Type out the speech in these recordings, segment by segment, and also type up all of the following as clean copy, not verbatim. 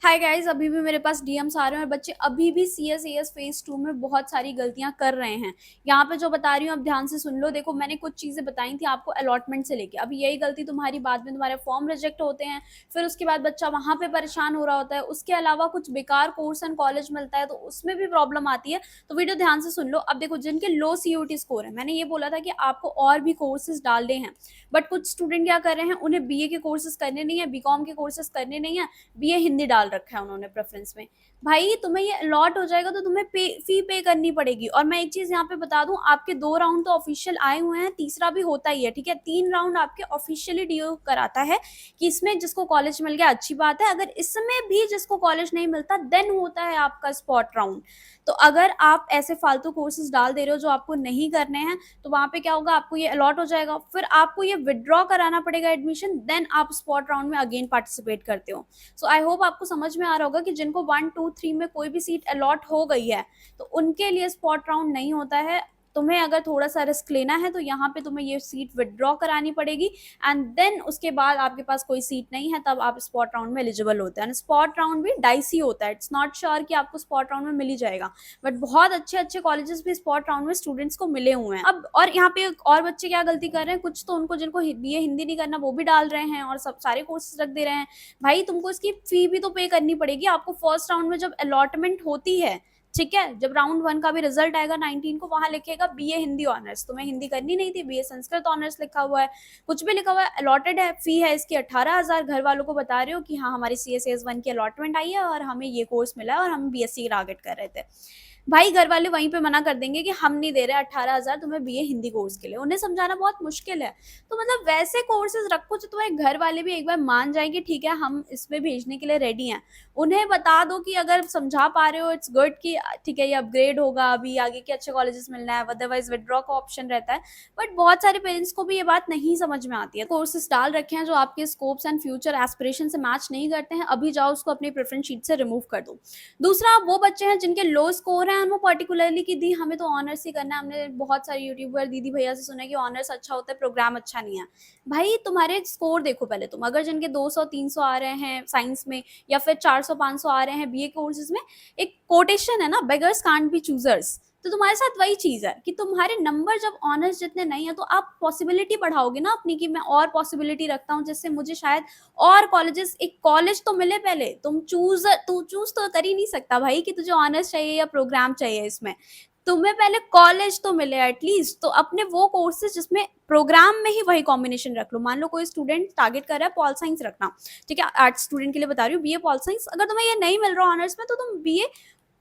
Hi guys, अभी भी मेरे पास डीएम्स आ रहे हैं और बच्चे अभी भी सीएसएस फेज 2 में बहुत सारी गलतियां कर रहे हैं। यहाँ पे जो बता रही हूँ, अब ध्यान से सुन लो। देखो, मैंने कुछ चीजें बताई थी आपको अलॉटमेंट से लेके। अभी यही गलती तुम्हारी, बाद में तुम्हारे फॉर्म रिजेक्ट होते हैं, फिर उसके बाद बच्चा वहां पे परेशान हो रहा होता है। उसके अलावा कुछ बेकार कोर्स एंड कॉलेज मिलता है तो उसमें भी प्रॉब्लम आती है। तो वीडियो ध्यान से सुन लो। अब देखो, जिनके लो सीयूटी स्कोर है, मैंने ये बोला था कि आपको और भी कोर्सेज डालने हैं, बट कुछ स्टूडेंट क्या कर रहे हैं, उन्हें बीए के कोर्सेज करने नहीं है, बीकॉम के कोर्सेज करने नहीं है, बीए हिंदी डाल रखा है उन्होंने प्रेफरेंस में। भाई, तुम्हें ये अलॉट हो जाएगा तो तुम्हें फी पे करनी पड़ेगी। और मैं एक चीज यहाँ पे बता दूं, आपके 2 राउंड तो ऑफिशियल आए हुए हैं, तीसरा भी होता ही है, ठीक है। 3 राउंड आपके ऑफिशियली डीओ कराता है कि इसमें जिसको कॉलेज मिल गया अच्छी बात है, अगर इसमें भी जिसको कॉलेज नहीं मिलता देन होता है आपका स्पॉट राउंड। तो अगर आप ऐसे फालतू कोर्सेज डाल दे रहे हो जो आपको नहीं करने हैं, तो वहां पे क्या होगा, आपको ये अलॉट हो जाएगा, फिर आपको ये विदड्रॉ कराना पड़ेगा एडमिशन, देन आप स्पॉट राउंड में अगेन पार्टिसिपेट करते हो। सो आई होप आपको समझ में आ रहा होगा कि जिनको 1 2 3 में कोई भी सीट अलॉट हो गई है तो उनके लिए स्पॉट राउंड नहीं होता है। तुम्हें अगर थोड़ा सा रिस्क लेना है तो यहाँ पे तुम्हें ये सीट विदड्रॉ करानी पड़ेगी, एंड देन उसके बाद आपके पास कोई सीट नहीं है तब आप स्पॉट राउंड में एलिजिबल होते हैं। स्पॉट राउंड भी डाइसी होता है, इट्स नॉट श्योर कि आपको स्पॉट राउंड में मिल ही जाएगा, बट बहुत अच्छे अच्छे कॉलेजेस भी स्पॉट राउंड में स्टूडेंट्स को मिले हुए हैं। अब और यहाँ पे और बच्चे क्या गलती कर रहे हैं, कुछ तो उनको जिनको बीए हिंदी नहीं करना वो भी डाल रहे हैं और सब सारे कोर्सेज रख दे रहे हैं। भाई, तुमको इसकी फी भी तो पे करनी पड़ेगी। आपको फर्स्ट राउंड में जब अलॉटमेंट होती है, ठीक है, जब राउंड 1 का भी रिजल्ट आएगा 19 को, वहां लिखेगा बीए हिंदी ऑनर्स। तुम्हें हिंदी करनी नहीं थी, बीए संस्कृत ऑनर्स लिखा हुआ है, कुछ भी लिखा हुआ है, अलॉटेड है, फी है इसकी 18,000। घर वालों को बता रहे हो कि हाँ, हमारी सीएसएस 1 की अलॉटमेंट आई है और हमें ये कोर्स मिला है और हम बीएससी टारगेट कर रहे थे। भाई, घर वाले वहीं पे मना कर देंगे कि हम नहीं दे रहे 18,000 तुम्हें बीए हिंदी कोर्स के लिए। उन्हें समझाना बहुत मुश्किल है। तो मतलब वैसे कोर्सेज रखो जो तुम्हारे घर वाले भी एक बार मान जाएंगे, ठीक है, हम इसमें भेजने के लिए रेडी हैं। उन्हें बता दो कि अगर समझा पा रहे हो इट्स गुड कि ठीक है, ये अपग्रेड होगा, अभी आगे के अच्छे कॉलेजेस मिलना है, अदरवाइज विदड्रॉ का ऑप्शन रहता है। बट बहुत सारे पेरेंट्स को भी ये बात नहीं समझ में आती है। कोर्सेज डाल रखे हैं जो आपके स्कोप्स एंड फ्यूचर एस्पिरेशन से मैच नहीं करते हैं, अभी जाओ उसको अपनी प्रेफरेंस शीट से रिमूव कर दो। दूसरा, वो बच्चे हैं जिनके लो स्कोर हैं, वो पर्टिकुलरली कि दी हमें तो ऑनर्स ही करना है। हमने बहुत सारे यूट्यूबर दीदी भैया से सुना है कि ऑनर्स अच्छा होता है, प्रोग्राम अच्छा नहीं है। भाई, तुम्हारे स्कोर देखो पहले तुम। अगर जिनके 200 300 आ रहे हैं साइंस में, या फिर 400 500 आ रहे हैं बीए कोर्सेज में, एक कोटेशन है ना, बेगर्स कांट बी चूजर्स। तो तुम्हारे साथ वही चीज है कि तुम्हारे नंबर जब ऑनर्स जितने नहीं है तो आप पॉसिबिलिटी बढ़ाओगे ना अपनी, कि मैं और पॉसिबिलिटी रखता हूँ जिससे मुझे शायद और कॉलेजेस, एक कॉलेज तो मिले। पहले तू चूज तो कर ही नहीं सकता भाई कि तुझे ऑनर्स चाहिए या प्रोग्राम चाहिए। इसमें तुम्हें पहले कॉलेज तो मिले एटलीस्ट। तो अपने वो कोर्सेज जिसमें प्रोग्राम में ही वही कॉम्बिनेशन रख लो। मान लो कोई स्टूडेंट टारगेट कर रहा है पॉल साइंस रखना, ठीक है, आर्ट्स स्टूडेंट के लिए बता रही हूँ, बीए पॉल साइंस। अगर तुम्हें ये नहीं मिल रहा ऑनर्स में तो तुम BA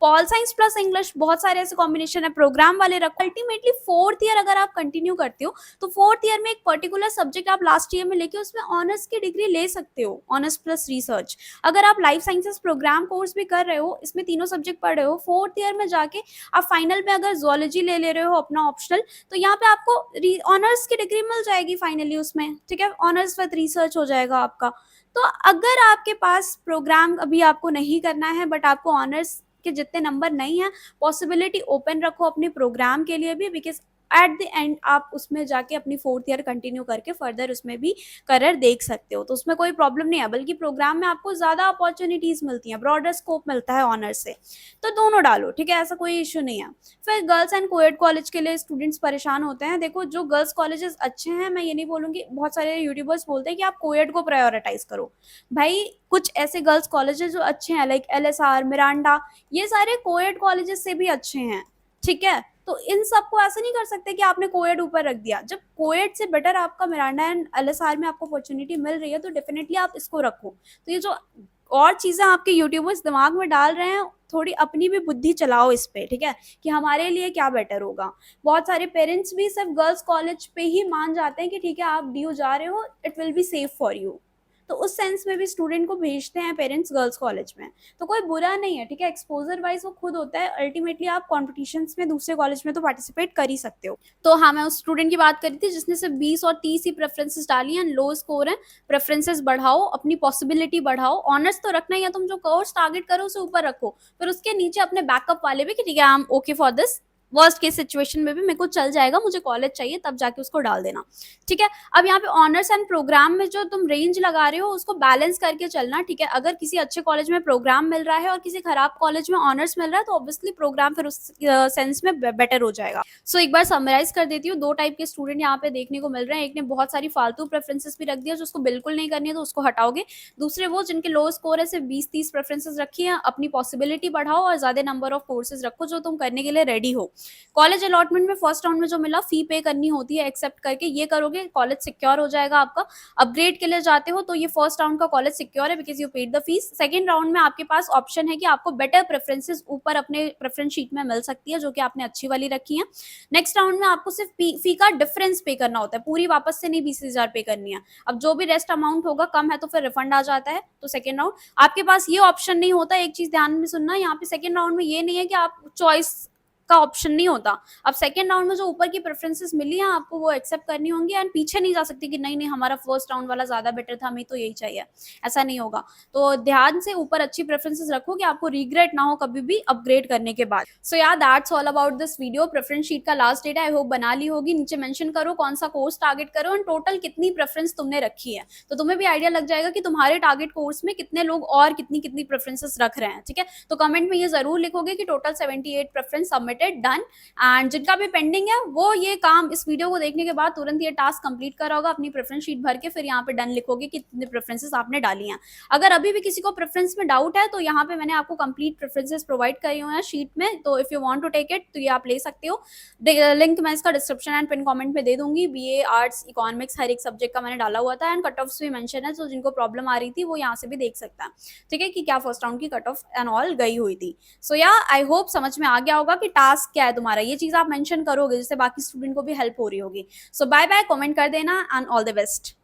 pol science plus English, बहुत सारे ऐसे कॉम्बिनेशन है, प्रोग्राम वाले रखो। अल्टीमेटली 4th ईयर अगर आप कंटिन्यू करते हो तो 4th ईयर में एक पर्टिकुलर सब्जेक्ट आप लास्ट ईयर में लेके उसमें ऑनर्स की डिग्री ले सकते हो, ऑनर्स प्लस रिसर्च। अगर आप लाइफ साइंसेस प्रोग्राम कोर्स भी कर रहे हो, इसमें तीनों सब्जेक्ट पढ़ रहे हो, 4th ईयर में जाके आप फाइनल में अगर जोलॉजी ले रहे हो अपना ऑप्शनल, तो यहाँ पे आपको ऑनर्स की डिग्री मिल जाएगी फाइनली उसमें, ठीक है, ऑनर्स विद रिसर्च हो जाएगा आपका। तो अगर आपके पास प्रोग्राम अभी आपको नहीं करना है बट आपको ऑनर्स के जितने नंबर नहीं है, पॉसिबिलिटी ओपन रखो अपने प्रोग्राम के लिए भी, बिकॉज एट द एंड आप उसमें जाके अपनी 4th ईयर कंटिन्यू करके फर्दर उसमें भी करियर देख सकते हो। तो उसमें कोई प्रॉब्लम नहीं है, बल्कि प्रोग्राम में आपको ज्यादा अपॉर्चुनिटीज मिलती हैं, ब्रॉडर स्कोप मिलता है ऑनर्स से। तो दोनों डालो, ठीक है, ऐसा कोई इशू नहीं है। फिर गर्ल्स एंड कोएड कॉलेज के लिए स्टूडेंट्स परेशान होते हैं। देखो, जो गर्ल्स कॉलेजेस अच्छे हैं, मैं ये नहीं बोलूंगी, बहुत सारे यूट्यूबर्स बोलते हैं कि आप कोएड को प्रायोरिटाइज करो। भाई, कुछ ऐसे गर्ल्स कॉलेजेस जो अच्छे हैं लाइक एलएसआर, मिरांडा, ये सारे कोएड कॉलेजेस से भी अच्छे हैं, ठीक है। तो इन सबको ऐसे नहीं कर सकते कि आपने कोएड ऊपर रख दिया। जब कोएड से बेटर आपका मिरांडा एंड एलएसआर में आपको अपॉर्चुनिटी मिल रही है तो डेफिनेटली आप इसको रखो। तो ये जो और चीजें आपके यूट्यूबर्स दिमाग में डाल रहे हैं, थोड़ी अपनी भी बुद्धि चलाओ इस पे, ठीक है, कि हमारे लिए क्या बेटर होगा। बहुत सारे पेरेंट्स भी सिर्फ गर्ल्स कॉलेज पे ही मान जाते हैं कि ठीक है, आप डीयू जा रहे हो, it will be safe for you. तो उस सेंस में भी स्टूडेंट को भेजते हैं पेरेंट्स गर्ल्स कॉलेज में, तो कोई बुरा नहीं है, ठीक है, एक्सपोजर वाइज वो खुद होता है। अल्टीमेटली आप कॉम्पिटिशन्स में दूसरे कॉलेज में तो पार्टिसिपेट कर ही सकते हो। तो हाँ, मैं उस स्टूडेंट की बात करी थी जिसने सिर्फ 20 और 30 ही प्रेफरेंसेस डाली हैं, लो स्कोर है। प्रेफरेंसेस बढ़ाओ, अपनी पॉसिबिलिटी बढ़ाओ। ऑनर्स तो रखना ही है, तुम जो कोर्स टारगेट करो उसे ऊपर रखो, फिर उसके नीचे अपने बैकअप वाले भी कि ठीक है, I am okay for this, worst case situation में भी मेरे को चल जाएगा, मुझे कॉलेज चाहिए, तब जाके उसको डाल देना, ठीक है। अब यहाँ पे ऑनर्स एंड प्रोग्राम में जो तुम रेंज लगा रहे हो उसको बैलेंस करके चलना, ठीक है। अगर किसी अच्छे कॉलेज में प्रोग्राम मिल रहा है और किसी खराब कॉलेज में ऑनर्स मिल रहा है तो ऑब्वियसली प्रोग्राम फिर उस सेंस में बेटर हो जाएगा। सो एक बार समराइज कर देती हूँ, दो टाइप के स्टूडेंट यहाँ पे देखने को मिल रहे हैं। एक ने बहुत सारी फालतू प्रेफरेंसेस भी रख दिया जो उसको बिल्कुल नहीं करनी है तो उसको हटाओगे। दूसरे वो जिनके लो स्कोर है, सिर्फ 20-30 प्रेफरेंसेस रखी है, अपनी पॉसिबिलिटी बढ़ाओ और ज्यादा नंबर ऑफ कोर्सेज रखो जो तुम करने के लिए रेडी हो। कॉलेज अलॉटमेंट में फर्स्ट राउंड में जो मिला फी पे करनी होती है, एक्सेप्ट करके ये करोगे कॉलेज सिक्योर हो जाएगा आपका। अपग्रेड के लिए जाते हो तो ये फर्स्ट राउंड का कॉलेज सिक्योर है because you paid the fees. Second round में आपके पास ऑप्शन है कि आपको बेटर प्रेफरेंसेस ऊपर अपने प्रेफरेंस शीट में मिल सकती है जो कि आपने अच्छी वाली रखी है। नेक्स्ट राउंड में आपको सिर्फ फी का डिफरेंस पे करना होता है, पूरी वापस से नहीं 20,000 पे करनी है। अब जो भी रेस्ट अमाउंट होगा कम है तो फिर रिफंड आ जाता है। तो सेकंड राउंड आपके पास ये ऑप्शन नहीं होता। एक चीज ध्यान में सुनना, यहाँ पे सेकंड राउंड में ये नहीं है कि आप चॉइस का ऑप्शन नहीं होता। अब सेकंड राउंड में जो ऊपर की प्रेफरेंसेस मिली हैं आपको वो एक्सेप्ट करनी होंगी एंड पीछे नहीं जा सकती कि नहीं नहीं हमारा फर्स्ट राउंड वाला ज्यादा बेटर था, हमें तो यही चाहिए, ऐसा नहीं होगा। तो ध्यान से ऊपर अच्छी प्रेफरेंसेस रखो कि आपको रिग्रेट ना हो कभी भी अपग्रेड करने के बाद। सो यार that's all about this video. Preference sheet का लास्ट डेट आई होप बना ली होगी। नीचे मेंशन करो कौन सा कोर्स टारगेट करो एंड टोटल कितनी प्रेफरेंस तुमने रखी है, तो तुम्हें भी आइडिया लग जाएगा कि तुम्हारे टारगेट कोर्स में कितने लोग और कितनी कितनी प्रेफरेंसेस रख रहे हैं, ठीक है। तो कमेंट में ये जरूर लिखोगे कि total 78 preference submitted done. And जिनका भी पेंडिंग है वो ये काम इस वीडियो को देखने के बाद तुरंत ये टास्क कंप्लीट करा होगा, अपनी प्रेफरेंस शीट भर के फिर यहाँ पे डन लिखोगे कि कितने प्रेफरेंसेस आपने डाली हैं। अगर अभी भी किसी को प्रेफरेंस में डाउट है तो यहाँ पे मैंने आपको कंप्लीट प्रेफरेंसेस प्रोवाइड करी हुए हैं शीट में, तो if you want to take it तो ये आप ले सकते हो। लिंक मैं इसका डिस्क्रिप्शन एंड पिन कमेंट में दे दूंगी। बीए आर्ट्स इकोनॉमिक्स हर एक सब्जेक्ट का मैंने डाला हुआ था एंड कट ऑफ्स भी मेंशन है, तो जिनको प्रॉब्लम आ रही थी वो यहाँ से भी देख सकता है, ठीक है, कि क्या फर्स्ट राउंड की कट ऑफ एंड ऑल गई हुई थी। सो या आई होप समझ में आ गया होगा कि टास्क क्या है तुम्हारा, ये चीज आप मेंशन करोगे जिससे बाकी स्टूडेंट को भी हेल्प हो रही होगी। सो बाय बाय, कमेंट कर देना एंड ऑल द बेस्ट।